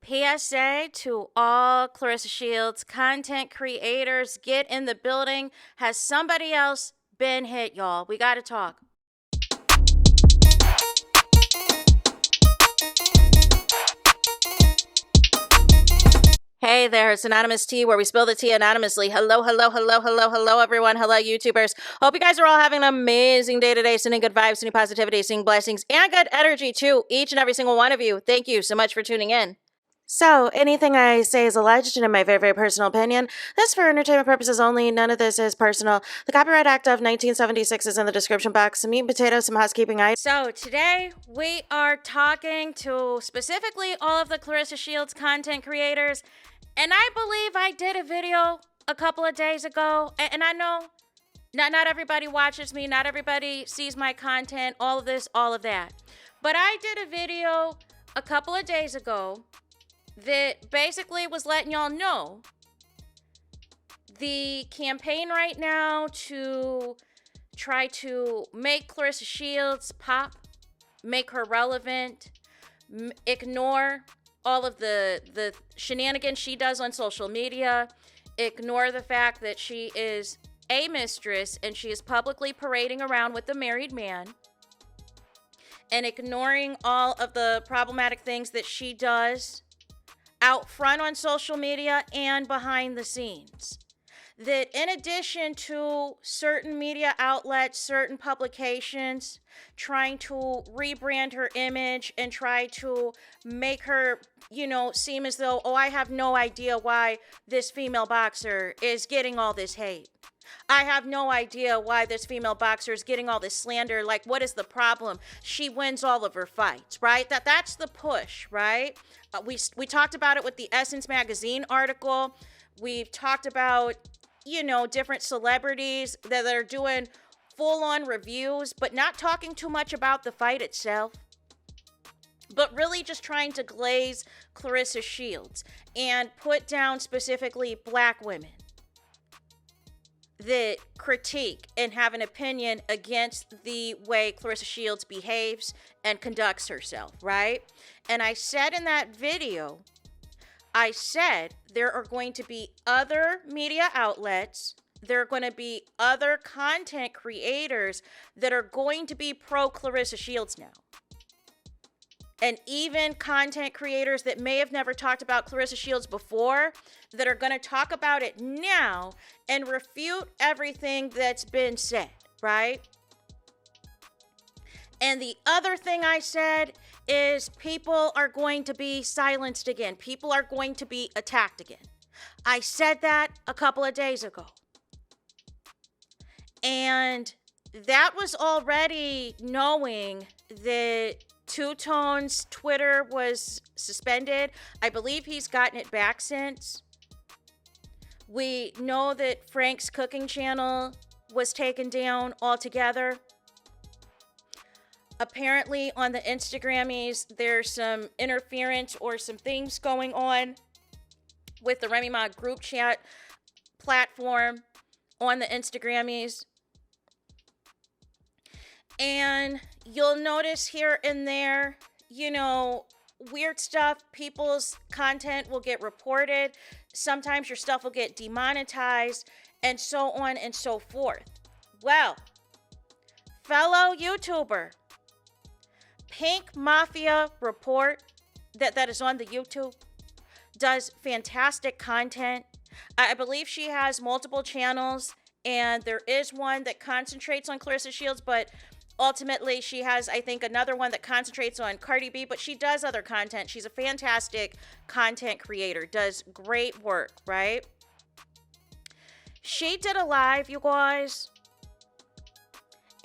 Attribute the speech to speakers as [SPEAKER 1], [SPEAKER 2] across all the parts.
[SPEAKER 1] PSA to all Claressa Shields content creators, get in the building. Has somebody else been hit, y'all? We got to talk. Hey there, it's Anonymous Tea, where we spill the tea anonymously. Hello, everyone. Hello, YouTubers. Hope you guys are all having an amazing day today, sending good vibes, sending positivity, sending blessings, and good energy to each and every single one of you. Thank you so much for tuning in. So, anything I say is alleged and in my very, very personal opinion. This for entertainment purposes only. None of this is personal. The Copyright Act of 1976 is in the description box. Some meat and potatoes, some housekeeping items. So, today we are talking to specifically all of the Claressa Shields content creators. And I believe I did a video a couple of days ago. And I know not everybody watches me. Not everybody sees my content. All of this, all of that. But I did a video a couple of days ago that basically was letting y'all know the campaign right now to try to make Claressa Shields pop, make her relevant, ignore all of the shenanigans she does on social media, ignore the fact that she is a mistress and she is publicly parading around with a married man, and ignoring all of the problematic things that she does out front on social media and behind the scenes. That in addition to certain media outlets, certain publications trying to rebrand her image and try to make her, seem as though, I have no idea why this female boxer is getting all this hate. I have no idea why this female boxer is getting all this slander. Like, what is the problem? She wins all of her fights, right? That's the push, right? We talked about it with the Essence magazine article. We've talked about, different celebrities that are doing full-on reviews, but not talking too much about the fight itself, but really just trying to glaze Claressa Shields and put down specifically Black women that critique and have an opinion against the way Claressa Shields behaves and conducts herself, right? And I said in that video, there are going to be other media outlets, there are going to be other content creators that are going to be pro Claressa Shields now. And even content creators that may have never talked about Claressa Shields before, that are going to talk about it now and refute everything that's been said, right? And the other thing I said is people are going to be silenced again. People are going to be attacked again. I said that a couple of days ago. And that was already knowing that Two Tone's Twitter was suspended. I believe he's gotten it back since. We know that Frank's cooking channel was taken down altogether. Apparently on the Instagrammies, there's some interference or some things going on with the Remy Ma group chat platform on the Instagrammies. And you'll notice here and there, weird stuff. People's content will get reported. Sometimes your stuff will get demonetized, and so on and so forth. Well, fellow YouTuber, Pinkmafiareport, that is on the YouTube, does fantastic content. I believe she has multiple channels, and there is one that concentrates on Claressa Shields, but ultimately she has, I think, another one that concentrates on Cardi B, but she does other content. She's a fantastic content creator, does great work, right? She did a live, you guys,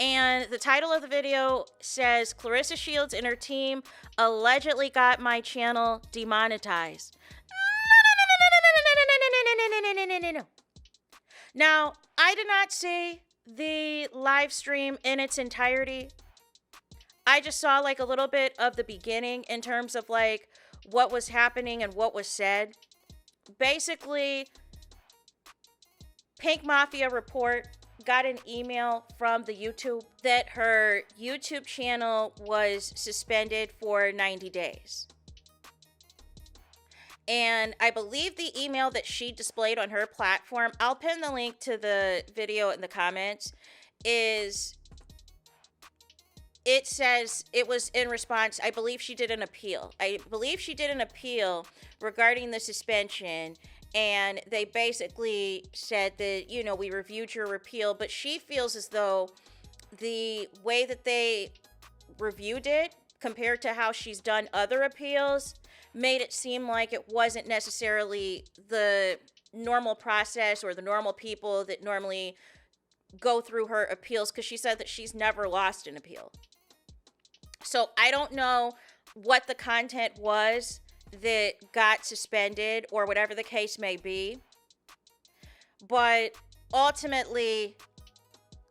[SPEAKER 1] and the title of the video says, Claressa Shields and her team allegedly got my channel demonetized. No. Now, I did not see the live stream in its entirety. I just saw like a little bit of the beginning in terms of like what was happening and what was said. Basically, Pinkmafiareport got an email from the YouTube that her YouTube channel was suspended for 90 days. And I believe the email that she displayed on her platform, I'll pin the link to the video in the comments, is it says it was in response. I believe she did an appeal. I believe she did an appeal regarding the suspension. And they basically said that, we reviewed your appeal, but she feels as though the way that they reviewed it compared to how she's done other appeals made it seem like it wasn't necessarily the normal process or the normal people that normally go through her appeals, because she said that she's never lost an appeal. So I don't know what the content was that got suspended or whatever the case may be. But ultimately,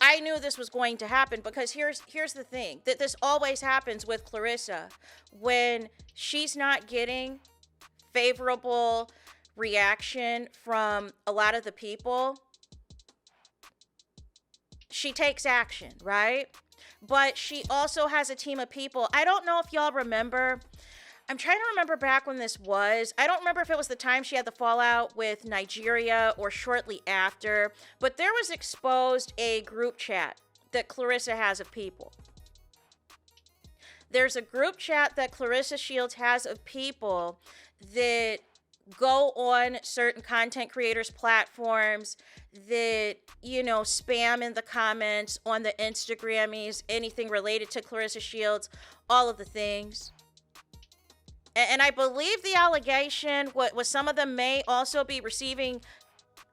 [SPEAKER 1] I knew this was going to happen, because here's the thing, that this always happens with Claressa. When she's not getting favorable reaction from a lot of the people, she takes action, right? But she also has a team of people. I don't know if y'all remember. I'm trying to remember back when this was. I don't remember if it was the time she had the fallout with Nigeria or shortly after, but there was exposed a group chat that Claressa has of people. There's a group chat that Claressa Shields has of people that go on certain content creators' platforms that, spam in the comments on the Instagrammies, anything related to Claressa Shields, all of the things. And I believe the allegation was some of them may also be receiving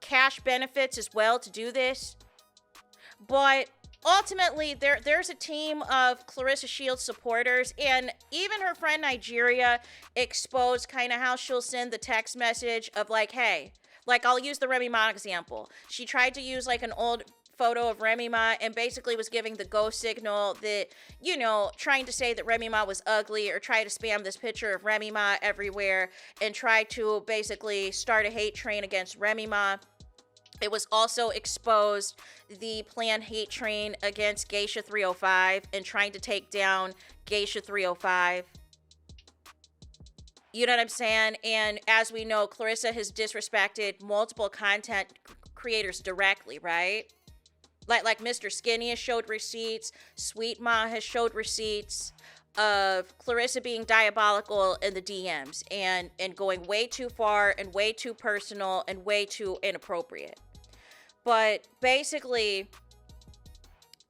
[SPEAKER 1] cash benefits as well to do this. But ultimately, there's a team of Claressa Shields supporters, and even her friend Nigeria exposed kind of how she'll send the text message of like, hey, like I'll use the Remy Ma example. She tried to use like an old photo of Remy Ma and basically was giving the go signal that, trying to say that Remy Ma was ugly, or try to spam this picture of Remy Ma everywhere and try to basically start a hate train against Remy Ma. It was also exposed the planned hate train against Geisha 305 and trying to take down Geisha 305. You know what I'm saying? And as we know, Claressa has disrespected multiple content creators directly, right? Like Mr. Skinny has showed receipts. Sweet Ma has showed receipts of Claressa being diabolical in the DMs and going way too far and way too personal and way too inappropriate. But basically,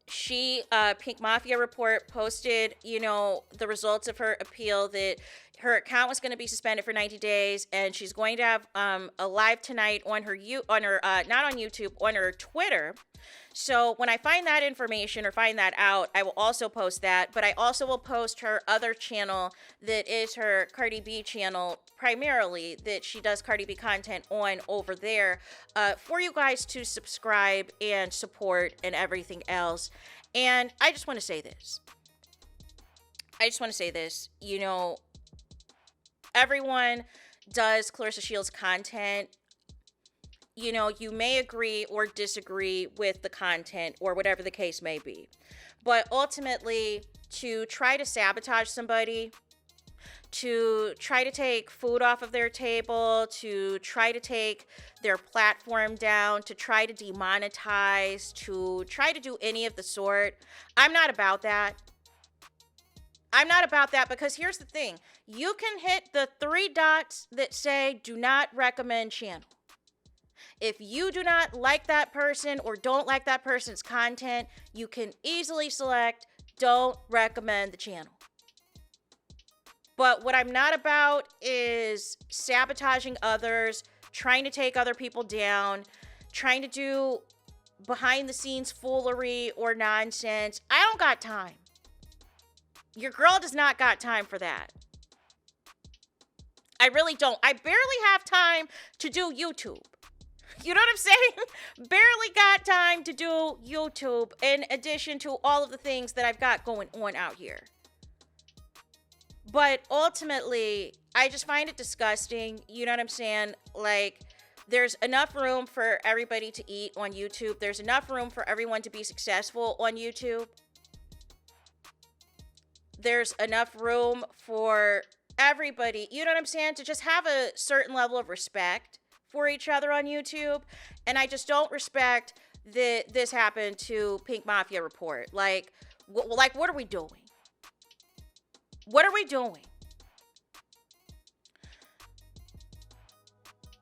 [SPEAKER 1] she, Pinkmafiareport posted, the results of her appeal, that her account was going to be suspended for 90 days, and she's going to have a live tonight on her not on YouTube, on her Twitter. So when I find that information or find that out, I will also post that. But I also will post her other channel that is her Cardi B channel, primarily, that she does Cardi B content on over there, for you guys to subscribe and support and everything else. And I just want to say this. Everyone does Claressa Shields content. You may agree or disagree with the content or whatever the case may be. But ultimately, to try to sabotage somebody, to try to take food off of their table, to try to take their platform down, to try to demonetize, to try to do any of the sort, I'm not about that. Because here's the thing. You can hit the 3 dots that say do not recommend channel. If you do not like that person or don't like that person's content, you can easily select don't recommend the channel. But what I'm not about is sabotaging others, trying to take other people down, trying to do behind the scenes foolery or nonsense. I don't got time. Your girl does not got time for that. I really don't. I barely have time to do YouTube. You know what I'm saying? Barely got time to do YouTube in addition to all of the things that I've got going on out here. But ultimately, I just find it disgusting. You know what I'm saying? Like, there's enough room for everybody to eat on YouTube. There's enough room for everyone to be successful on YouTube. There's enough room for everybody, you know what I'm saying, to just have a certain level of respect for each other on YouTube. And I just don't respect that this happened to Pink Mafia Report. Like, what are we doing? What are we doing?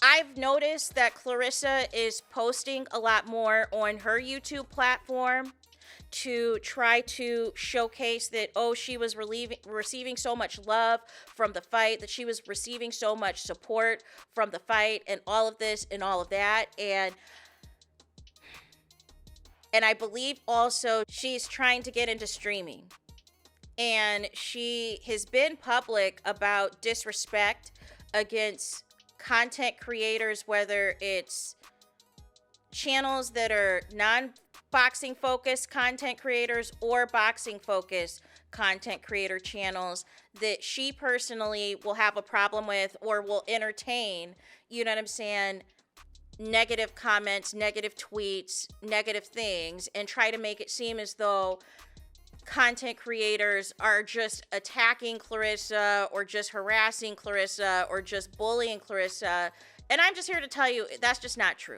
[SPEAKER 1] I've noticed that Claressa is posting a lot more on her YouTube platform to try to showcase that, oh, she was receiving so much love from the fight, that she was receiving so much support from the fight, and all of this and all of that. And I believe also she's trying to get into streaming. And she has been public about disrespect against content creators, whether it's channels that are non-boxing focused content creators or boxing focused content creator channels, that she personally will have a problem with or will entertain, you know what I'm saying, negative comments, negative tweets, negative things, and try to make it seem as though content creators are just attacking Claressa or just harassing Claressa or just bullying Claressa. And I'm just here to tell you that's just not true.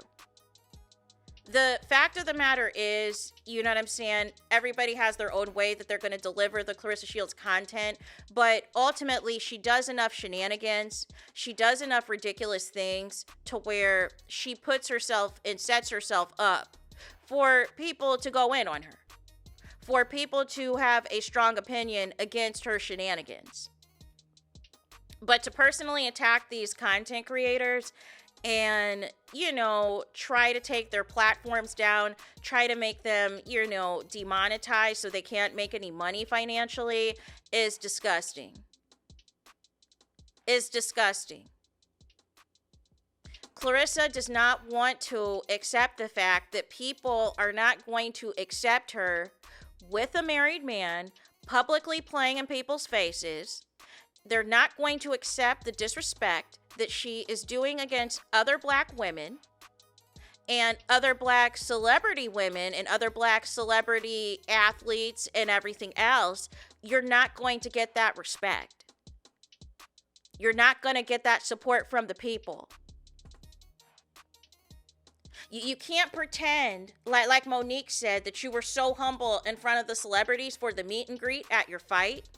[SPEAKER 1] The fact of the matter is, you know what I'm saying, everybody has their own way that they're going to deliver the Claressa Shields content, but ultimately she does enough shenanigans, she does enough ridiculous things to where she puts herself and sets herself up for people to go in on her, for people to have a strong opinion against her shenanigans. But to personally attack these content creators and, you know, try to take their platforms down, try to make them, you know, demonetized so they can't make any money financially is disgusting. Is disgusting. Claressa does not want to accept the fact that people are not going to accept her with a married man publicly playing in people's faces. They're not going to accept the disrespect that she is doing against other black women and other black celebrity women and other black celebrity athletes and everything else. You're not going to get that respect. You're not going to get that support from the people. You can't pretend, like Monique said, that you were so humble in front of the celebrities for the meet and greet at your fight,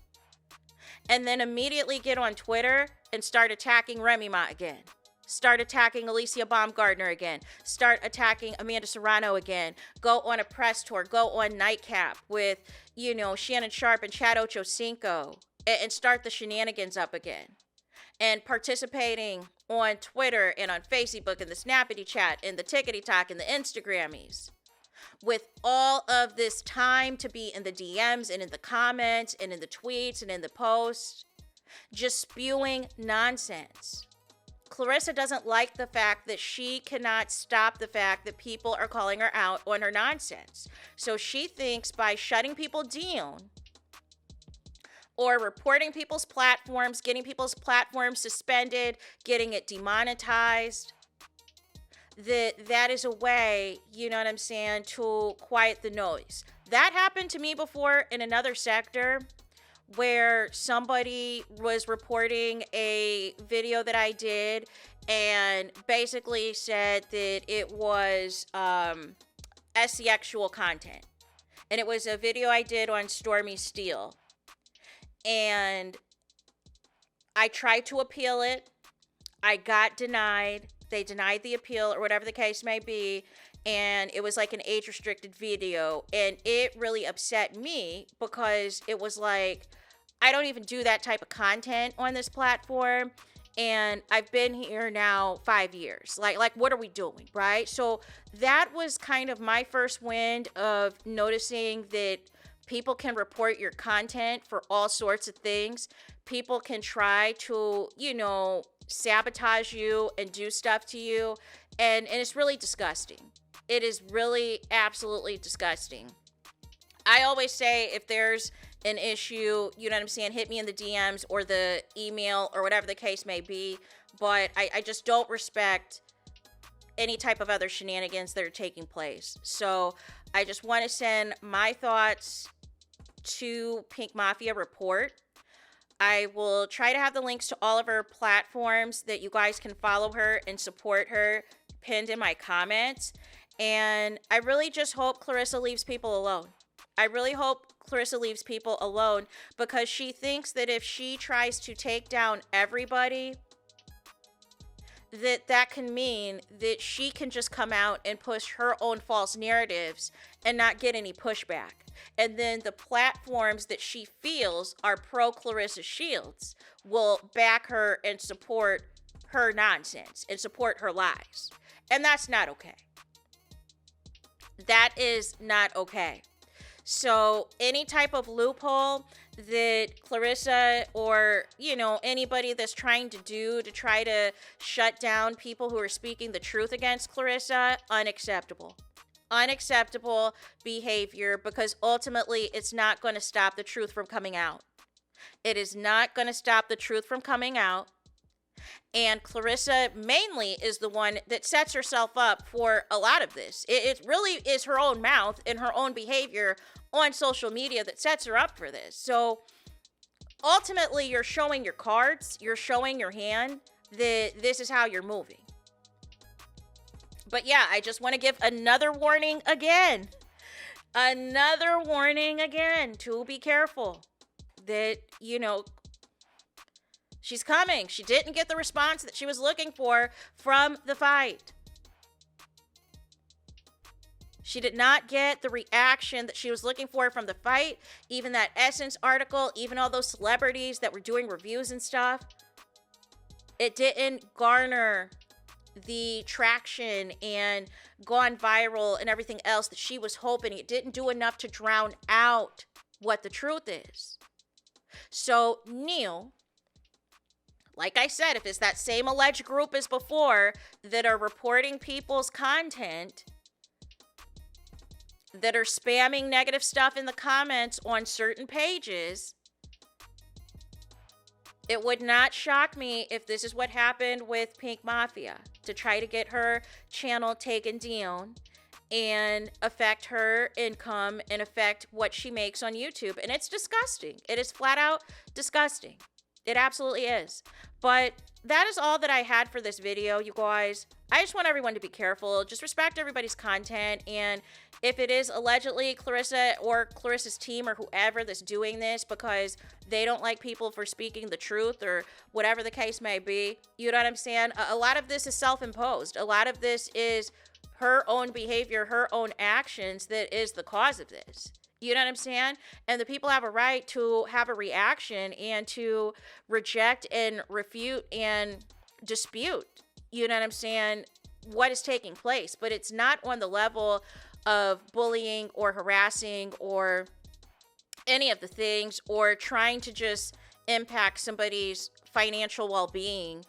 [SPEAKER 1] and then immediately get on Twitter and start attacking Remy Ma again. Start attacking Alicia Baumgardner again. Start attacking Amanda Serrano again. Go on a press tour. Go on Nightcap with, you know, Shannon Sharp and Chad Ochocinco, and start the shenanigans up again. And participating on Twitter and on Facebook and the Snappity Chat and the Tickety Talk and the Instagrammies, with all of this time to be in the DMs and in the comments and in the tweets and in the posts, just spewing nonsense. Claressa doesn't like the fact that she cannot stop the fact that people are calling her out on her nonsense. So she thinks by shutting people down or reporting people's platforms, getting people's platforms suspended, getting it demonetized, that is a way, you know what I'm saying, to quiet the noise. That happened to me before in another sector where somebody was reporting a video that I did and basically said that it was sexual content. And it was a video I did on Stormy Steele. And I tried to appeal it. I got denied. They denied the appeal or whatever the case may be. And it was like an age-restricted video. And it really upset me because it was like, I don't even do that type of content on this platform. And I've been here now 5 years. Like, what are we doing, right? So that was kind of my first wind of noticing that people can report your content for all sorts of things. People can try to, you know, sabotage you and do stuff to you. And it's really disgusting. It is really absolutely disgusting. I always say if there's an issue, you know what I'm saying, hit me in the DMs or the email or whatever the case may be. But I just don't respect any type of other shenanigans that are taking place. So I just want to send my thoughts to Pink Mafia Report. I will try to have the links to all of her platforms that you guys can follow her and support her pinned in my comments. And I really just hope Claressa leaves people alone. I really hope Claressa leaves people alone, because she thinks that if she tries to take down everybody, that can mean that she can just come out and push her own false narratives and not get any pushback. And then the platforms that she feels are pro Claressa Shields will back her and support her nonsense and support her lies. And that's not okay. That is not okay. So any type of loophole that Claressa or, anybody that's trying to do to try to shut down people who are speaking the truth against Claressa, unacceptable. Unacceptable behavior, because ultimately it's not going to stop the truth from coming out. It is not going to stop the truth from coming out. And Claressa mainly is the one that sets herself up for a lot of this. It really is her own mouth and her own behavior on social media that sets her up for this. So ultimately, you're showing your cards, you're showing your hand that this is how you're moving. But yeah, I just want to give another warning again. Another warning again to be careful that, she's coming. She didn't get the response that she was looking for from the fight. She did not get the reaction that she was looking for from the fight. Even that Essence article, even all those celebrities that were doing reviews and stuff, it didn't garner the traction and gone viral and everything else that she was hoping. It didn't do enough to drown out what the truth is. So, Neil, like I said, if it's that same alleged group as before that are reporting people's content, that are spamming negative stuff in the comments on certain pages, it would not shock me if this is what happened with Pink Mafia to try to get her channel taken down and affect her income and affect what she makes on YouTube. And it's disgusting. It is flat out disgusting. It absolutely is. But that is all that I had for this video, you guys. I just want everyone to be careful. Just respect everybody's content. And if it is allegedly Claressa or Claressa's team or whoever that's doing this because they don't like people for speaking the truth or whatever the case may be, you know what I'm saying? A lot of this is self-imposed. A lot of this is her own behavior, her own actions that is the cause of this. You know what I'm saying? And the people have a right to have a reaction and to reject and refute and dispute, you know what I'm saying, what is taking place. But it's not on the level of bullying or harassing or any of the things, or trying to just impact somebody's financial well-being,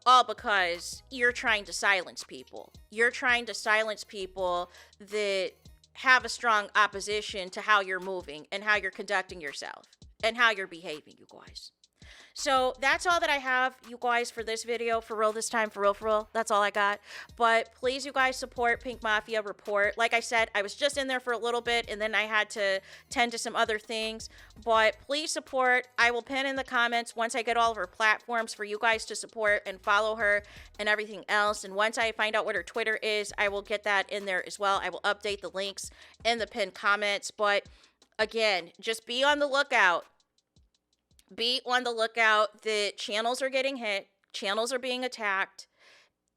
[SPEAKER 1] all because you're trying to silence people. You're trying to silence people that have a strong opposition to how you're moving and how you're conducting yourself and how you're behaving, you guys. So that's all that I have, you guys, for this video. For real this time, for real. That's all I got. But please, you guys, support Pinkmafiareport. Like I said, I was just in there for a little bit and then I had to tend to some other things. But please support. I will pin in the comments once I get all of her platforms for you guys to support and follow her and everything else. And once I find out what her Twitter is, I will get that in there as well. I will update the links in the pinned comments. But again, just be on the lookout. Be on the lookout that channels are getting hit, channels are being attacked,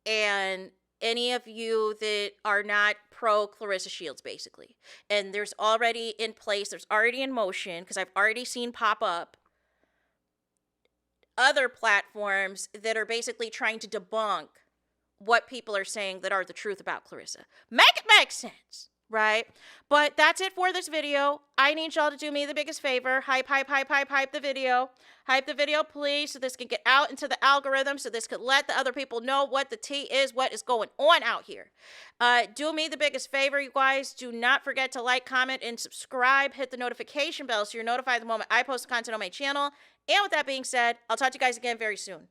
[SPEAKER 1] and any of you that are not pro Claressa Shields, basically. And there's already in place, there's already in motion, because I've already seen pop up other platforms that are basically trying to debunk what people are saying that are the truth about Claressa. Make it make sense. Right? But that's it for this video. I need y'all to do me the biggest favor. Hype the video. Hype the video, please, so this can get out into the algorithm, so this could let the other people know what the tea is, what is going on out here. Do me the biggest favor, you guys. Do not forget to like, comment, and subscribe. Hit the notification bell so you're notified the moment I post content on my channel. And with that being said, I'll talk to you guys again very soon.